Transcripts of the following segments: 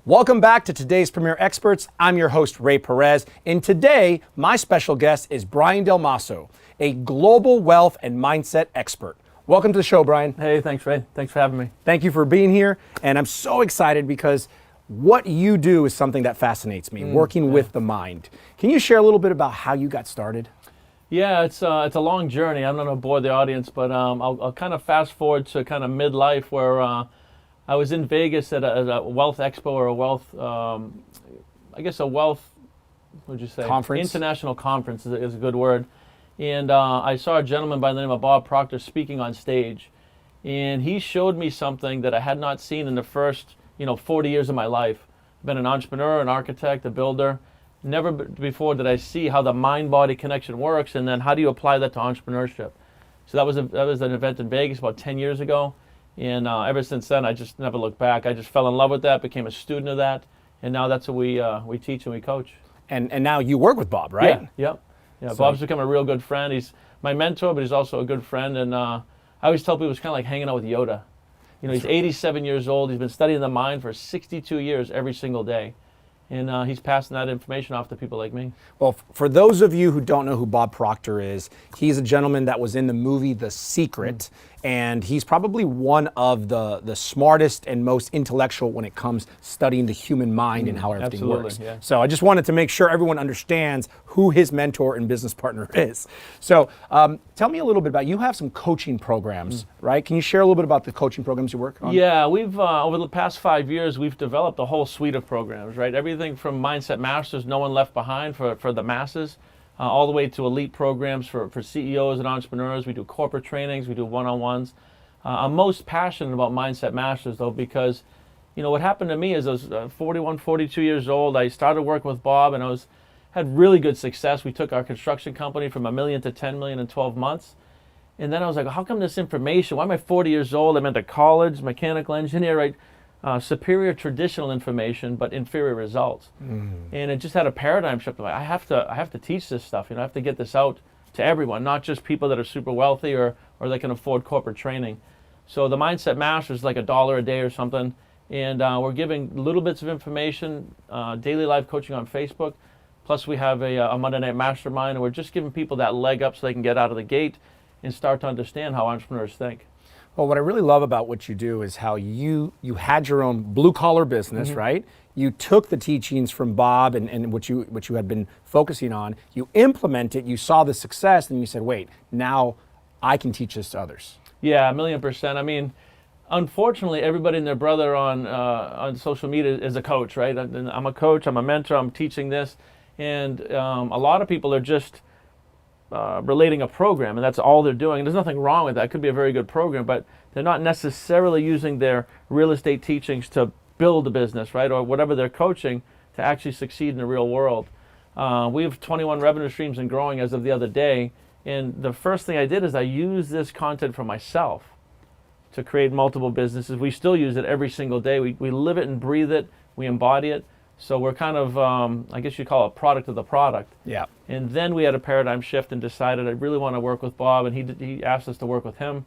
Welcome back to today's Premier Experts. I'm your host, Ray Perez, and today my special guest is Brian Dalmaso, a global wealth and mindset expert. Welcome to the show, Brian. Hey, thanks, Ray. Thanks for having me. Thank you for being here, and I'm so excited because what you do is something that fascinates me, working with the mind. Can you share a little bit about how you got started? Yeah, it's a long journey. I'm not going to bore the audience, but I'll kind of fast forward to kind of midlife where I was in Vegas at a wealth expo or a wealth, what would you say? Conference? International conference is a good word. And I saw a gentleman by the name of Bob Proctor speaking on stage. And he showed me something that I had not seen in the first 40 years of my life. I've been an entrepreneur, an architect, a builder. Never before did I see how the mind-body connection works, and then how do you apply that to entrepreneurship. So that was an event in Vegas about 10 years ago, and ever since then I just never looked back. I just fell in love with that, became a student of that, and now that's what we teach and we coach. And now you work with Bob, right? Yeah. Bob's become a real good friend. He's my mentor, but he's also a good friend, and I always tell people it's kind of like hanging out with Yoda. He's 87 years old. He's been studying the mind for 62 years every single day. And he's passing that information off to people like me. Well, for those of you who don't know who Bob Proctor is, he's a gentleman that was in the movie The Secret, and he's probably one of the smartest and most intellectual when it comes studying the human mind and how everything works. Yeah. So I just wanted to make sure everyone understands who his mentor and business partner is. So tell me a little bit about, you have some coaching programs, right? Can you share a little bit about the coaching programs you work on? Yeah, we've, over the past 5 years, we've developed a whole suite of programs, right? Everything from Mindset Masters, No One Left Behind for the masses, all the way to elite programs for CEOs and entrepreneurs. We do corporate trainings, we do one-on-ones. I'm most passionate about Mindset Masters, though, because what happened to me is I was 41, 42 years old. I started working with Bob, and had really good success. We took our construction company from $1 million to $10 million in 12 months. And then I was like, how come this information, why am I 40 years old? I'm into college, mechanical engineer, right? Superior traditional information, but inferior results. And it just had a paradigm shift. I have to teach this stuff. I have to get this out to everyone, not just people that are super wealthy or they can afford corporate training. So the Mindset Master is like $1 a day or something. And we're giving little bits of information, daily live coaching on Facebook. Plus we have a Monday Night Mastermind, and we're just giving people that leg up so they can get out of the gate and start to understand how entrepreneurs think. Well, what I really love about what you do is how you had your own blue-collar business, right? You took the teachings from Bob and what you had been focusing on, you implemented, you saw the success, and you said, wait, now I can teach this to others. Yeah, 1,000,000%. I mean, unfortunately, everybody and their brother on social media is a coach, right? I'm a coach, I'm a mentor, I'm teaching this, and a lot of people are just relating a program, and that's all they're doing. And there's nothing wrong with that. It could be a very good program, but they're not necessarily using their real estate teachings to build a business, right? Or whatever they're coaching to actually succeed in the real world. We have 21 revenue streams and growing as of the other day. And the first thing I did is I used this content for myself to create multiple businesses. We still use it every single day. We live it and breathe it. We embody it. So we're kind of, I guess you'd call it a product of the product. Yeah. And then we had a paradigm shift and decided I really want to work with Bob, and he asked us to work with him,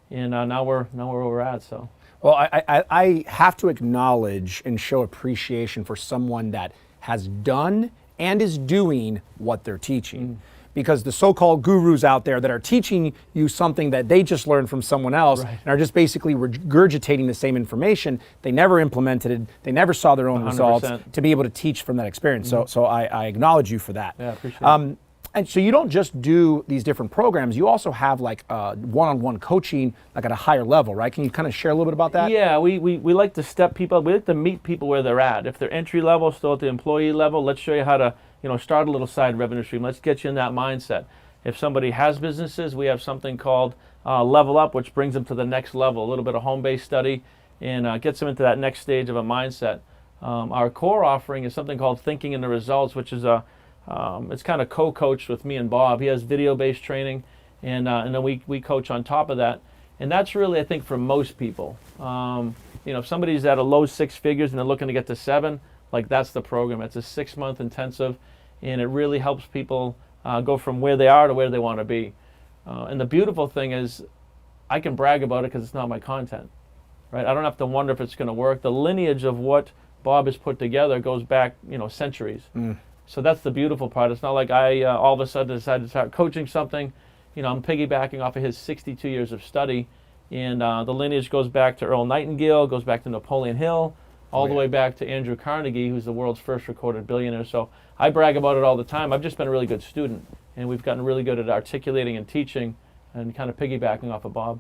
and now we're where we're at. So. Well, I have to acknowledge and show appreciation for someone that has done and is doing what they're teaching. Because the so-called gurus out there that are teaching you something that they just learned from someone else and are just basically regurgitating the same information, they never implemented it, they never saw their own 100%. Results to be able to teach from that experience. So I acknowledge you for that. Yeah, I appreciate it. And so you don't just do these different programs, you also have like one-on-one coaching like at a higher level, right? Can you kind of share a little bit about that? Yeah, we like to step people, we like to meet people where they're at. If they're entry level, still at the employee level, let's show you how to start a little side revenue stream. Let's get you in that mindset. If somebody has businesses, we have something called Level Up, which brings them to the next level, a little bit of home-based study, and gets them into that next stage of a mindset. Our core offering is something called Thinking in the Results, which is it's kind of co-coached with me and Bob. He has video-based training, and then we coach on top of that. And that's really, I think, for most people. If somebody's at a low six figures and they're looking to get to 7, like that's the program. It's a 6-month intensive, and it really helps people go from where they are to where they want to be. And the beautiful thing is I can brag about it because it's not my content, right? I don't have to wonder if it's going to work. The lineage of what Bob has put together goes back, centuries. So that's the beautiful part. It's not like I all of a sudden decided to start coaching something. I'm piggybacking off of his 62 years of study, and the lineage goes back to Earl Nightingale, goes back to Napoleon Hill, all the way back to Andrew Carnegie, who's the world's first recorded billionaire. So I brag about it all the time. I've just been a really good student, and we've gotten really good at articulating and teaching and kind of piggybacking off of Bob.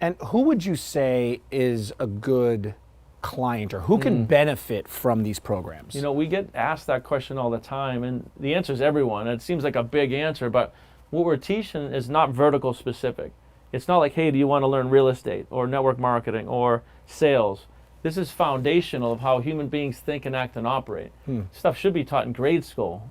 And who would you say is a good client, or who can benefit from these programs? We get asked that question all the time, and the answer is everyone. It seems like a big answer, but what we're teaching is not vertical specific. It's not like, hey, do you want to learn real estate or network marketing or sales? This is foundational of how human beings think and act and operate. Stuff should be taught in grade school,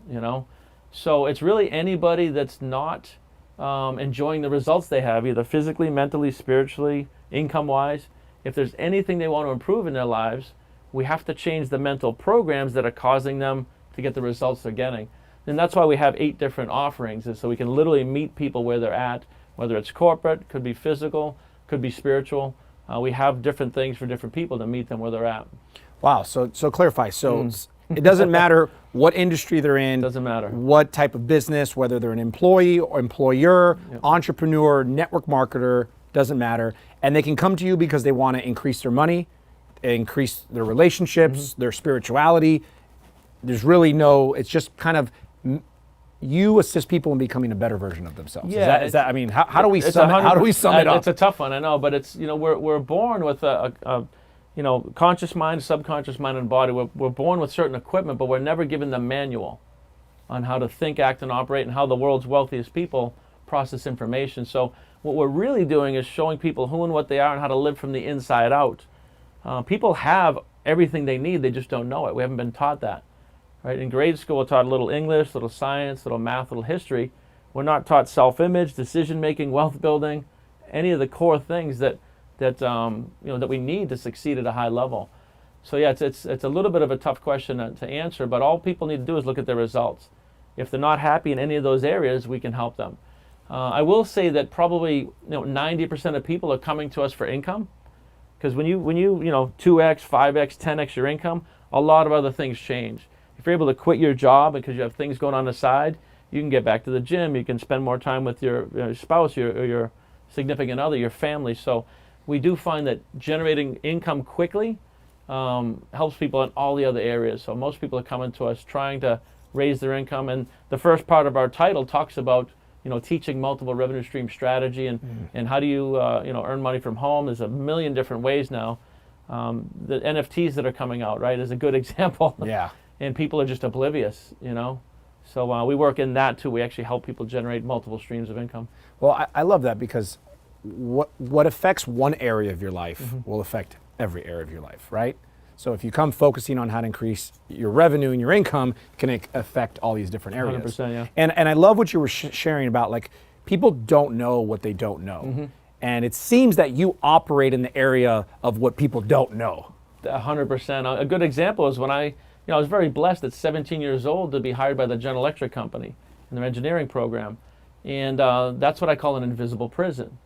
So it's really anybody that's not enjoying the results they have, either physically, mentally, spiritually, income-wise. If there's anything they want to improve in their lives, we have to change the mental programs that are causing them to get the results they're getting. And that's why we have 8 different offerings, is so we can literally meet people where they're at, whether it's corporate, could be physical, could be spiritual. We have different things for different people to meet them where they're at. Wow, so clarify. So it doesn't matter what industry they're in. Doesn't matter. What type of business, whether they're an employee or employer, entrepreneur, network marketer, doesn't matter. And they can come to you because they want to increase their money, increase their relationships, their spirituality. There's really it's just kind of you assist people in becoming a better version of themselves. Yeah, is that I mean, how do we sum it up? It's a tough one, I know, but it's, we're born with a conscious mind, subconscious mind, and body. We're born with certain equipment, but we're never given the manual on how to think, act, and operate, and how the world's wealthiest people process information. So what we're really doing is showing people who and what they are and how to live from the inside out. People have everything they need, they just don't know it. We haven't been taught that. Right? In grade school, we're taught a little English, little science, little math, little history. We're not taught self-image, decision-making, wealth building, any of the core things that we need to succeed at a high level. So yeah, it's a little bit of a tough question to answer, but all people need to do is look at their results. If they're not happy in any of those areas, we can help them. I will say that probably 90% of people are coming to us for income, because when you 2x, 5x, 10x your income, a lot of other things change. If you're able to quit your job because you have things going on the side, you can get back to the gym, you can spend more time with your spouse, your significant other, your family. So we do find that generating income quickly helps people in all the other areas. So most people are coming to us trying to raise their income, and the first part of our title talks about teaching multiple revenue stream strategy and how do you earn money from home. There's a million different ways now. The NFTs that are coming out, right, is a good example. Yeah. And people are just oblivious, So we work in that too. We actually help people generate multiple streams of income. Well, I love that, because what affects one area of your life will affect every area of your life, right? So if you come focusing on how to increase your revenue and your income, it can affect all these different areas. 100%, yeah. And I love what you were sharing about, like, people don't know what they don't know. And it seems that you operate in the area of what people don't know. 100%. A good example is when I was very blessed at 17 years old to be hired by the General Electric company in their engineering program. And that's what I call an invisible prison.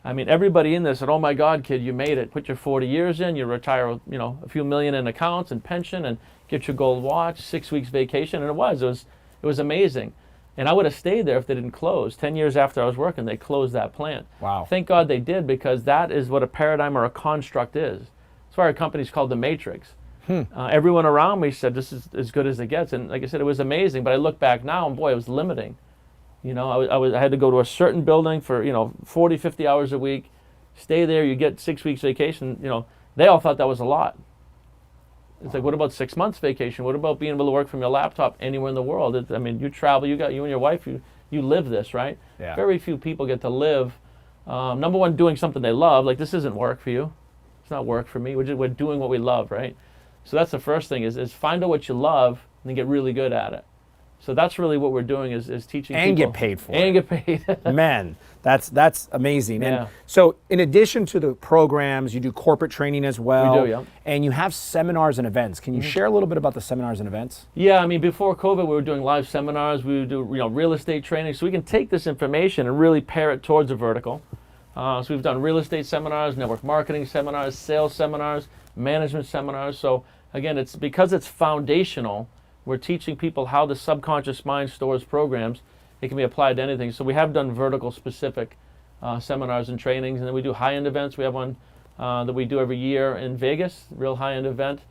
I mean, everybody in there said, oh my God, kid, you made it. Put your 40 years in, you retire, a few million in accounts and pension, and get your gold watch, 6 weeks vacation. And it was amazing. And I would have stayed there if they didn't close. 10 years after I was working, they closed that plant. Wow. Thank God they did, because that is what a paradigm or a construct is. That's why our company's called The Matrix. Everyone around me said, this is as good as it gets. And like I said, it was amazing. But I look back now, and boy, it was limiting. I had to go to a certain building for 40, 50 hours a week, stay there, you get 6 weeks vacation. They all thought that was a lot. It's like, what about 6 months vacation? What about being able to work from your laptop anywhere in the world? You travel, you and your wife, you live this, right? Yeah. Very few people get to live, number one, doing something they love. Like, this isn't work for you. It's not work for me. We're doing what we love, right? So that's the first thing, is find out what you love and then get really good at it. So that's really what we're doing, is teaching and people. Get paid for it. And get paid. Man, that's amazing. Yeah. And so in addition to the programs, you do corporate training as well. We do, yeah. And you have seminars and events. Can you share a little bit about the seminars and events? Yeah, I mean, before COVID, we were doing live seminars. We would do real estate training. So we can take this information and really pair it towards a vertical. So we've done real estate seminars, network marketing seminars, sales seminars, management seminars. So Again, it's because it's foundational. We're teaching people how the subconscious mind stores programs. It can be applied to anything. So we have done vertical specific seminars and trainings, and then we do high-end events. We have one that we do every year in Vegas, real high-end event.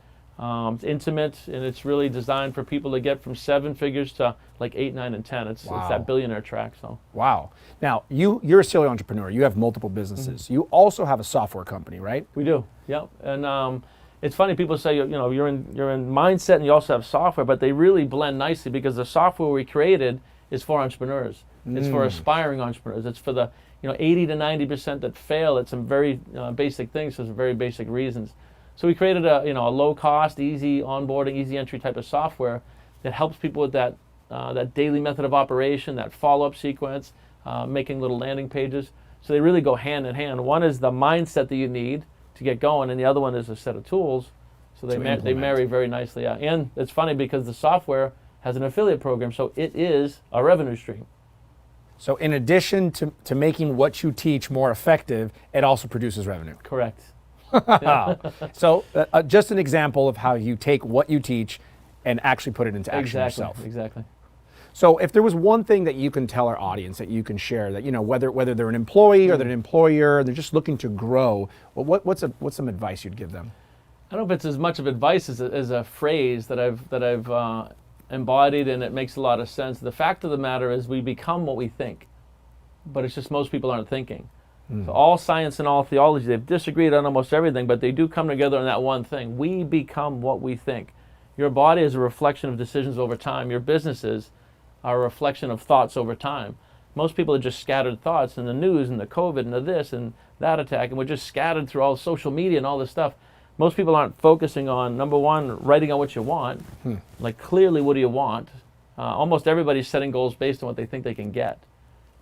It's intimate, and it's really designed for people to get from 7 figures to like 8, 9, and 10. It's that billionaire track. So. Wow. Now, you're a serial entrepreneur. You have multiple businesses. You also have a software company, right? We do, yeah. And it's funny, people say, you're in mindset and you also have software, but they really blend nicely because the software we created is for entrepreneurs. It's for aspiring entrepreneurs. It's for the 80 to 90% that fail at some very basic things for some very basic reasons. So we created a low cost, easy onboarding, easy entry type of software that helps people with that daily method of operation, that follow-up sequence, making little landing pages. So they really go hand in hand. One is the mindset that you need to get going, and the other one is a set of tools. So they marry very nicely. And it's funny because the software has an affiliate program, so it is a revenue stream. So in addition to making what you teach more effective, it also produces revenue. Correct. So just an example of how you take what you teach and actually put it into action yourself. Exactly. So if there was one thing that you can tell our audience, that you can share, that whether they're an employee or they're an employer, they're just looking to grow, well, what's some advice you'd give them? I don't know if it's as much of advice as a phrase that I've embodied, and it makes a lot of sense. The fact of the matter is we become what we think, but it's just most people aren't thinking. So all science and all theology, they've disagreed on almost everything, but they do come together on that one thing. We become what we think. Your body is a reflection of decisions over time. Your businesses are a reflection of thoughts over time. Most people are just scattered thoughts in the news and the COVID and the this and that attack, and we're just scattered through all social media and all this stuff. Most people aren't focusing on, number one, writing on what you want. Like clearly, what do you want? Almost everybody's setting goals based on what they think they can get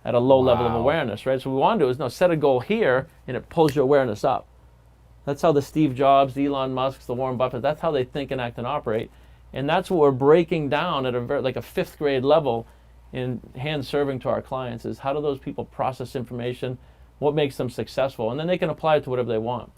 at a low level of awareness, right? So what we want to do is set a goal here, and it pulls your awareness up. That's how the Steve Jobs, the Elon Musks, the Warren Buffett, that's how they think and act and operate. And that's what we're breaking down at a 5th grade level in hand serving to our clients, is how do those people process information, what makes them successful, and then they can apply it to whatever they want.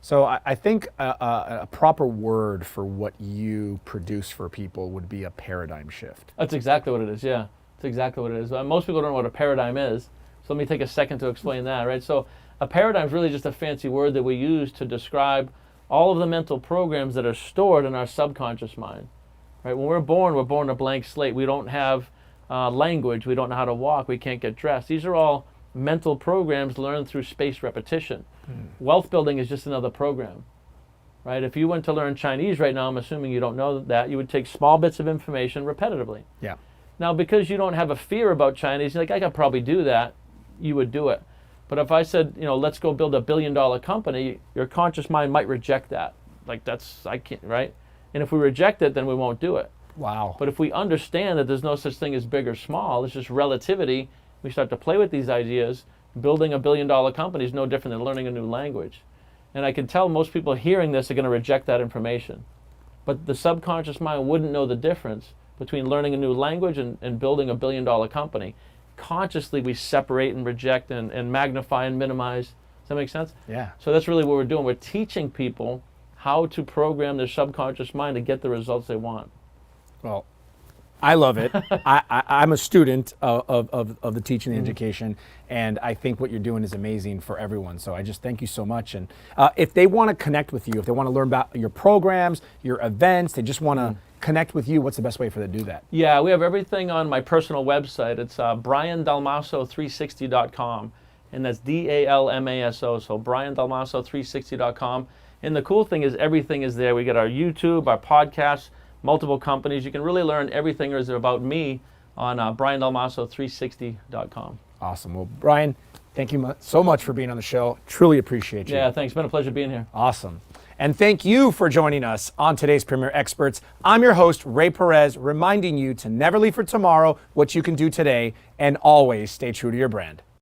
So I think a proper word for what you produce for people would be a paradigm shift. That's exactly what it is, yeah. That's exactly what it is. Most people don't know what a paradigm is, so let me take a second to explain that, right? So a paradigm is really just a fancy word that we use to describe all of the mental programs that are stored in our subconscious mind, right? When we're born a blank slate. We don't have language. We don't know how to walk. We can't get dressed. These are all mental programs learned through spaced repetition. Wealth building is just another program, right? If you went to learn Chinese right now, I'm assuming you don't know that, you would take small bits of information repetitively. Yeah. Now, because you don't have a fear about Chinese, you're like, I could probably do that, you would do it. But if I said, let's go build $1 billion company, your conscious mind might reject that. Like, I can't, right? And if we reject it, then we won't do it. Wow. But if we understand that there's no such thing as big or small, it's just relativity, we start to play with these ideas. Building $1 billion company is no different than learning a new language. And I can tell most people hearing this are going to reject that information. But the subconscious mind wouldn't know the difference between learning a new language and building $1 billion company. Consciously, we separate and reject and magnify and minimize. Does that make sense? Yeah. So that's really what we're doing. We're teaching people how to program their subconscious mind to get the results they want. Well, I love it. I'm a student of the teaching and education, and I think what you're doing is amazing for everyone. So I just thank you so much. And if they want to connect with you, if they want to learn about your programs, your events, they just want to connect with you, what's the best way for them to do that? Yeah, we have everything on my personal website. It's briandalmaso360.com, and that's DALMASO, so briandalmaso360.com. And the cool thing is everything is there. We get our YouTube, our podcasts, multiple companies. You can really learn everything about me on briandalmaso360.com. Awesome. Well, Brian, thank you so much for being on the show. Truly appreciate you. Yeah, thanks. It's been a pleasure being here. Awesome. And thank you for joining us on today's Premier Experts. I'm your host, Ray Perez, reminding you to never leave for tomorrow what you can do today and always stay true to your brand.